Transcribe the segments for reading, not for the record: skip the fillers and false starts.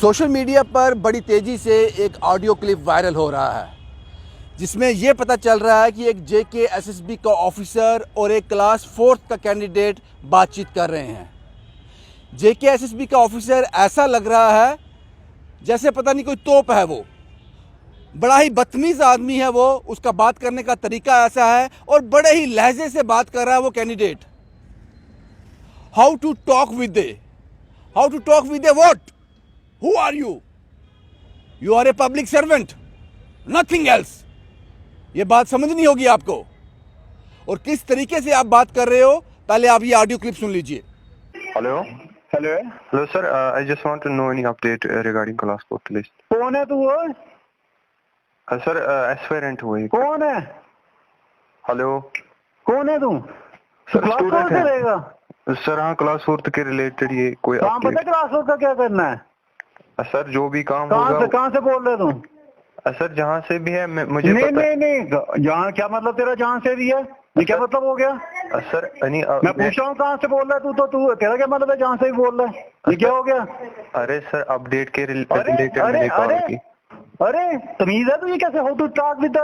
Social media पर बड़ी तेज़ी से एक ऑडियो क्लिप वायरल हो रहा है जिसमें ये पता चल रहा है कि एक जेके एसएसबी का ऑफिसर और एक क्लास फोर्थ का कैंडिडेट बातचीत कर रहे हैं। जेके एसएसबी का ऑफिसर ऐसा लग रहा है जैसे पता नहीं कोई तोप है, वो बड़ा ही बदतमीज़ आदमी है, वो उसका बात करने का तरीका ऐसा है और बड़े ही लहजे से बात कर रहा है वो candidate. How to talk with a what? Who are you? You are a public servant, nothing else. ये बात समझनी होगी आपको और किस तरीके से आप बात कर रहे हो। पहले आप ये ऑडियो क्लिप सुन लीजिए। Hello hello hello sir, I just want to know any update regarding class fourth list. कौन है तू? सर एस्पिरेंट हुई। कौन है? हेलो कौन है तू? सर क्लास स्टूडेंट फोर्थ से है रहेगा? सर। हाँ, क्लास फोर्थ के रिलेटेड ये कोई कहाँ पता अपडेट? क्लास फोर्थ का क्या करना है? सर जो भी काम कहाँ से बोल रहे तुम? सर जहाँ से भी है मुझे नहीं पता। नहीं, जहाँ क्या मतलब तेरा जहाँ से भी है? ये क्या मतलब हो गया? सर नहीं मैं पूछ रहा हूँ कहाँ से बोल रहा है तू तेरा क्या मतलब है जहाँ से भी बोल रहा है? ये क्या हो गया? अरे सर अपडेट के अरे रिलेटेड अरे मैंने कॉल अरे की। अरे तमीज है तुझे? कैसे हो तू टॉक विद?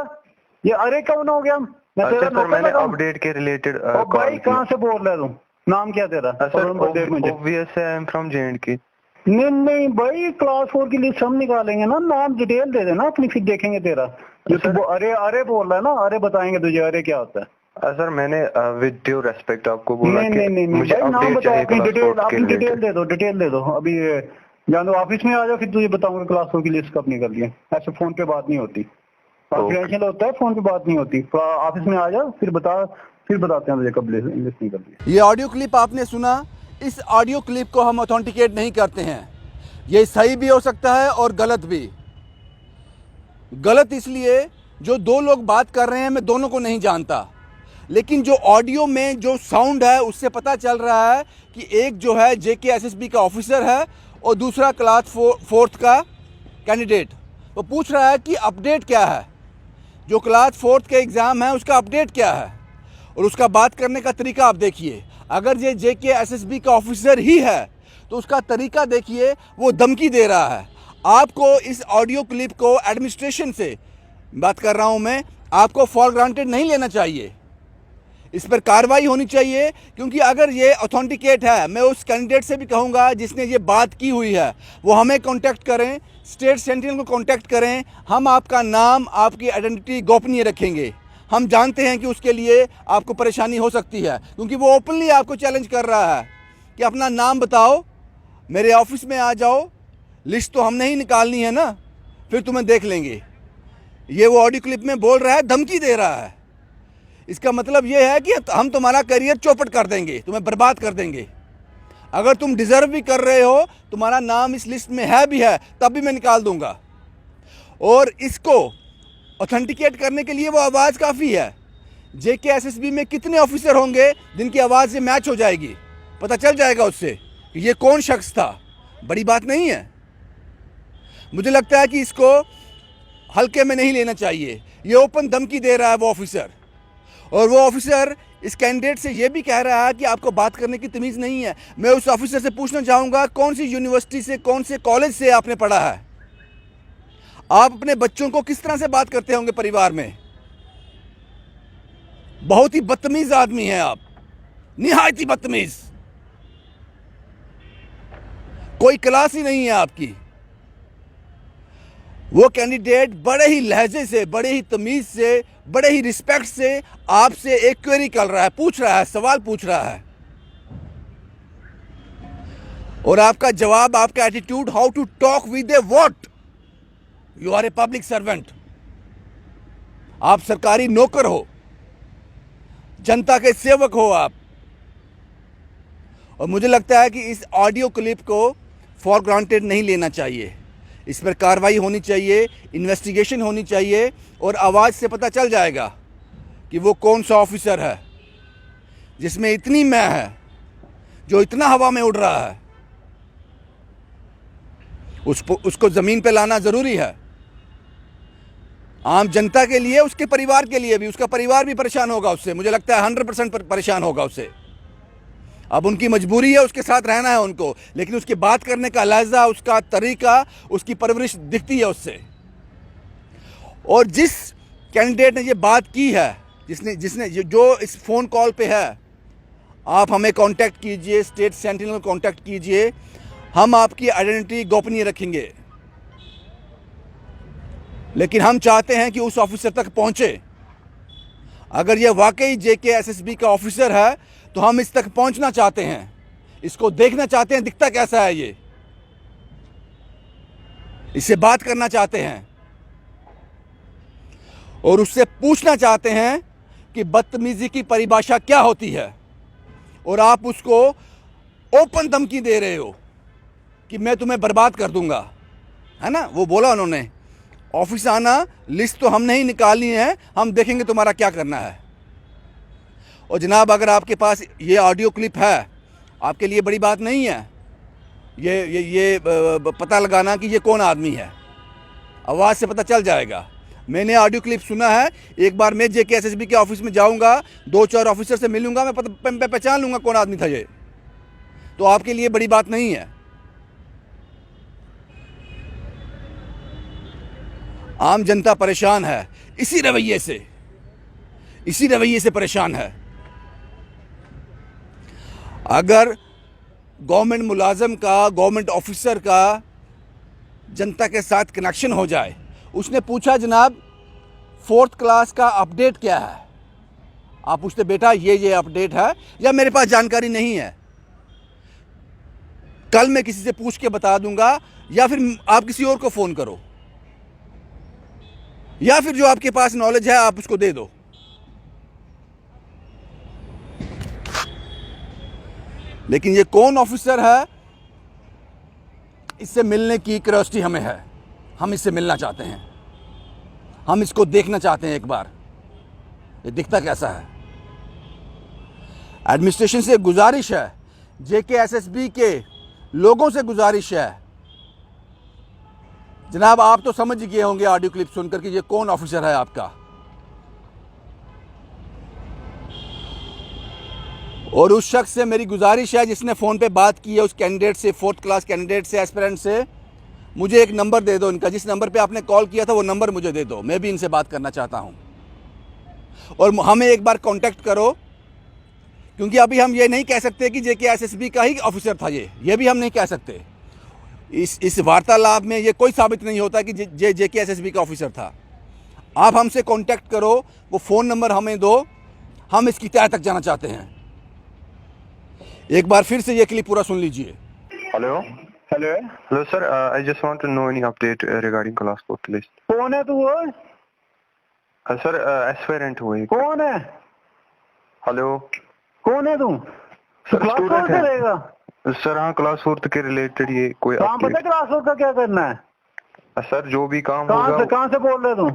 ये अरे कौन हो गया? मैं तेरा सर मैंने नौकर अपडेट के रिलेटेड लगा। कॉल भाई कहाँ से बोल रहा है तू? नाम क्या तेरा? सर मुझे obvious I am from J&K. नहीं भाई, क्लास 4 की लिस्ट हम निकालेंगे ना, नाम डिटेल दे देना अपनी, फिर देखेंगे तेरा। जो तू अरे अरे बोल रहा है ना, अरे बताएंगे तुझे अरे क्या होता है। सर मैंने विद ड्यू रेस्पेक्ट आपको बोला नहीं मुझे भाई, नाम अपडेट बताओ चाहिए अपनी, क्लास डिटेल फोर्थ के अपनी रिलेटेड। डिटेल दे दो अभी। जान दो, ऑफिस में आ जाओ, फिर तुझे बताऊंगा क्लास 4 की लिस्ट कब निकल है। ऐसे फोन पे बात नहीं होती, कॉन्फिडेंशियल होता है, फोन पे बात नहीं होती। ऑफिस में आ जाओ, फिर बताते हैं तुझे कब लिस्ट निकल है। ये ऑडियो क्लिप आपने सुना। इस ऑडियो क्लिप को हम ऑथेंटिकेट नहीं करते हैं। ये सही भी हो सकता है और गलत भी। गलत इसलिए जो दो लोग बात कर रहे हैं, मैं दोनों को नहीं जानता, लेकिन जो ऑडियो में जो साउंड है उससे पता चल रहा है कि एक जो है जेके एसएसबी का ऑफिसर है और दूसरा क्लास फोर्थ का कैंडिडेट। वो पूछ रहा है कि अपडेट क्या है, जो क्लास फोर्थ के एग्ज़ाम है उसका अपडेट क्या है। और उसका बात करने का तरीका आप देखिए। अगर ये जेके एसएसबी का ऑफिसर ही है तो उसका तरीका देखिए, वो धमकी दे रहा है। आपको इस ऑडियो क्लिप को एडमिनिस्ट्रेशन से बात कर रहा हूं मैं, आपको फॉर ग्रांटेड नहीं लेना चाहिए। इस पर कार्रवाई होनी चाहिए, क्योंकि अगर ये ऑथेंटिकेट है, मैं उस कैंडिडेट से भी कहूंगा जिसने ये बात की हुई है, वो हमें कांटेक्ट करें, स्टेट सेंट्रल को कांटेक्ट करें। हम आपका नाम, आपकी आइडेंटिटी गोपनीय रखेंगे। हम जानते हैं कि उसके लिए आपको परेशानी हो सकती है, क्योंकि वो ओपनली आपको चैलेंज कर रहा है कि अपना नाम बताओ, मेरे ऑफिस में आ जाओ, लिस्ट तो हमने ही निकालनी है ना, फिर तुम्हें देख लेंगे। ये वो ऑडियो क्लिप में बोल रहा है, धमकी दे रहा है। इसका मतलब ये है कि हम तुम्हारा करियर चौपट कर देंगे, तुम्हें बर्बाद कर देंगे। अगर तुम डिजर्व भी कर रहे हो, तुम्हारा नाम इस लिस्ट में है भी है, तब भी मैं निकाल दूंगा। और इसको ऑथेंटिकेट करने के लिए वो आवाज़ काफ़ी है। जेके एसएसबी में कितने ऑफिसर होंगे जिनकी आवाज़ से मैच हो जाएगी, पता चल जाएगा उससे कि ये कौन शख्स था। बड़ी बात नहीं है। मुझे लगता है कि इसको हल्के में नहीं लेना चाहिए। ये ओपन धमकी दे रहा है वो ऑफिसर, और वो ऑफिसर इस कैंडिडेट से ये भी कह रहा है कि आपको बात करने की तमीज़ नहीं है। मैं उस ऑफिसर से पूछना चाहूँगा, कौन सी यूनिवर्सिटी से, कौन से कॉलेज से आपने पढ़ा है? आप अपने बच्चों को किस तरह से बात करते होंगे परिवार में? बहुत ही बदतमीज आदमी हैं आप, निहायत ही बदतमीज। कोई क्लास ही नहीं है आपकी। वो कैंडिडेट बड़े ही लहजे से, बड़े ही तमीज से, बड़े ही रिस्पेक्ट से आपसे एक क्वेरी कर रहा है, पूछ रहा है, सवाल पूछ रहा है, और आपका जवाब, आपका attitude, how to talk with a what? You are a public servant. आप सरकारी नौकर हो, जनता के सेवक हो आप। और मुझे लगता है कि इस ऑडियो क्लिप को फॉर ग्रांटेड नहीं लेना चाहिए। इस पर कार्रवाई होनी चाहिए, इन्वेस्टिगेशन होनी चाहिए, और आवाज़ से पता चल जाएगा कि वो कौन सा ऑफिसर है जिसमें इतनी मैं है, जो इतना हवा में उड़ रहा है। उसको ज़मीन पे लाना ज़रूरी है, आम जनता के लिए, उसके परिवार के लिए भी। उसका परिवार भी परेशान होगा उससे, मुझे लगता है 100% परेशान होगा उससे। अब उनकी मजबूरी है, उसके साथ रहना है उनको, लेकिन उसकी बात करने का लहजा, उसका तरीका, उसकी परवरिश दिखती है उससे। और जिस कैंडिडेट ने ये बात की है, जिसने जो इस फ़ोन कॉल पे है, आप हमें कांटेक्ट कीजिए, स्टेट सेंटिनल कांटेक्ट कीजिए, हम आपकी आइडेंटिटी गोपनीय रखेंगे। लेकिन हम चाहते हैं कि उस ऑफिसर तक पहुंचे। अगर ये वाकई JKSSB का ऑफिसर है तो हम इस तक पहुंचना चाहते हैं, इसको देखना चाहते हैं दिखता कैसा है ये, इससे बात करना चाहते हैं और उससे पूछना चाहते हैं कि बदतमीजी की परिभाषा क्या होती है। और आप उसको ओपन धमकी दे रहे हो कि मैं तुम्हें बर्बाद कर दूंगा, है ना। वो बोला उन्होंने, ऑफिस आना, लिस्ट तो हमने ही निकालनी है, हम देखेंगे तुम्हारा क्या करना है। और जनाब, अगर आपके पास ये ऑडियो क्लिप है, आपके लिए बड़ी बात नहीं है ये पता लगाना कि ये कौन आदमी है। आवाज़ से पता चल जाएगा। मैंने ऑडियो क्लिप सुना है। एक बार मैं JKSSB के ऑफिस में जाऊंगा, 2-4 ऑफिसर से मिलूंगा, मैं पहचान लूंगा कौन आदमी था ये। तो आपके लिए बड़ी बात नहीं है। आम जनता परेशान है इसी रवैये से परेशान है। अगर गवर्नमेंट मुलाजम का, गवर्नमेंट ऑफिसर का जनता के साथ कनेक्शन हो जाए। उसने पूछा, जनाब 4th क्लास का अपडेट क्या है? आप पूछते, बेटा ये अपडेट है, या मेरे पास जानकारी नहीं है, कल मैं किसी से पूछ के बता दूंगा, या फिर आप किसी और को फ़ोन करो, या फिर जो आपके पास नॉलेज है आप उसको दे दो। लेकिन ये कौन ऑफिसर है, इससे मिलने की क्यूरियोसिटी हमें है। हम इससे मिलना चाहते हैं, हम इसको देखना चाहते हैं एक बार, ये दिखता कैसा है। एडमिनिस्ट्रेशन से गुजारिश है, JKSSB के लोगों से गुजारिश है, जनाब आप तो समझ गए होंगे ऑडियो क्लिप सुनकर कि ये कौन ऑफिसर है आपका। और उस शख्स से मेरी गुजारिश है जिसने फ़ोन पे बात की है, उस कैंडिडेट से, 4th क्लास कैंडिडेट से, एस्पिरेंट से, मुझे एक नंबर दे दो इनका। जिस नंबर पे आपने कॉल किया था वो नंबर मुझे दे दो, मैं भी इनसे बात करना चाहता हूं। और हमें एक बार कांटेक्ट करो, क्योंकि अभी हम ये नहीं कह सकते कि JKSSB का ही ऑफिसर था ये भी हम नहीं कह सकते। इस वार्तालाप में ये कोई साबित नहीं होता कि JKSSB का ऑफिसर था। आप हमसे कांटेक्ट करो, वो फ़ोन नंबर हमें दो, हम इसकी तह तक जाना चाहते हैं। एक बार फिर से ये क्लिप पूरा सुन लीजिए। Hello hello sir, I just want to know any update regarding class 4th list. कौन है तू? सर एस्पिरेंट हुई। कौन है? हेलो, कौन है तू? क्लास 4 से रहेगा सर? हाँ, क्लास 4th के रिलेटेड ये कोई काम पता है क्लास 4 का क्या करना है? सर जो भी काम होगा। कहाँ से बोल रहे तू?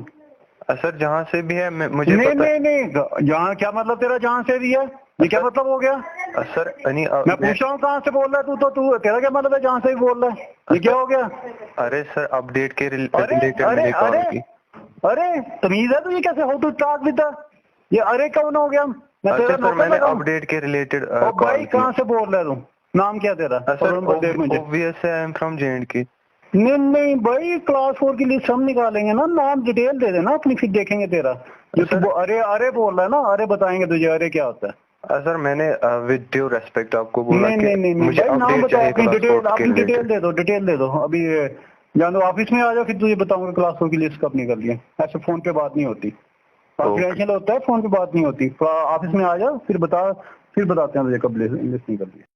सर जहाँ से भी है, मुझे नहीं, जहाँ क्या मतलब तेरा जहाँ से भी है, ये क्या मतलब हो गया? सर मैं पूछ रहा हूँ कहाँ से बोल रहा है तू तेरा क्या मतलब है जहाँ से भी बोल रहा है, ये क्या हो गया? अरे सर, अपडेट के रिलेटेड मैंने कॉल की। अरे तमीज है तू, ये कैसे हो? तू टॉक विद ये अरे कौन हो गया? मैं तेरा सर मैंने अपडेट के रिलेटेड भाई कहाँ से बोल रहा है तू? नाम क्या तेरा? ऑब्वियस है, आई एम फ्रॉम JNK। नहीं भाई, क्लास 4 की लिस्ट हम निकालेंगे ना, नाम डिटेल दे देना अपनी, फिर देखेंगे तेरा। जो तू अरे बोल रहा है ना, अरे बताएंगे तुझे अरे क्या होता है। सर मैंने विद ड्यू रेस्पेक्ट आपको बोला नहीं, मुझे नाम बताओ, अपनी डिटेल दे दो अभी। जान दो, ऑफिस में आ जाओ, फिर तुझे बताऊंगा क्लास 4 की लिस्ट कब निकल है। ऐसे फोन पे बात नहीं होती, कॉन्फिडेंशियल होता है, फोन पे बात नहीं होती। ऑफिस में आ जाओ, फिर बताते हैं तुझे कब लिस्ट निकल है।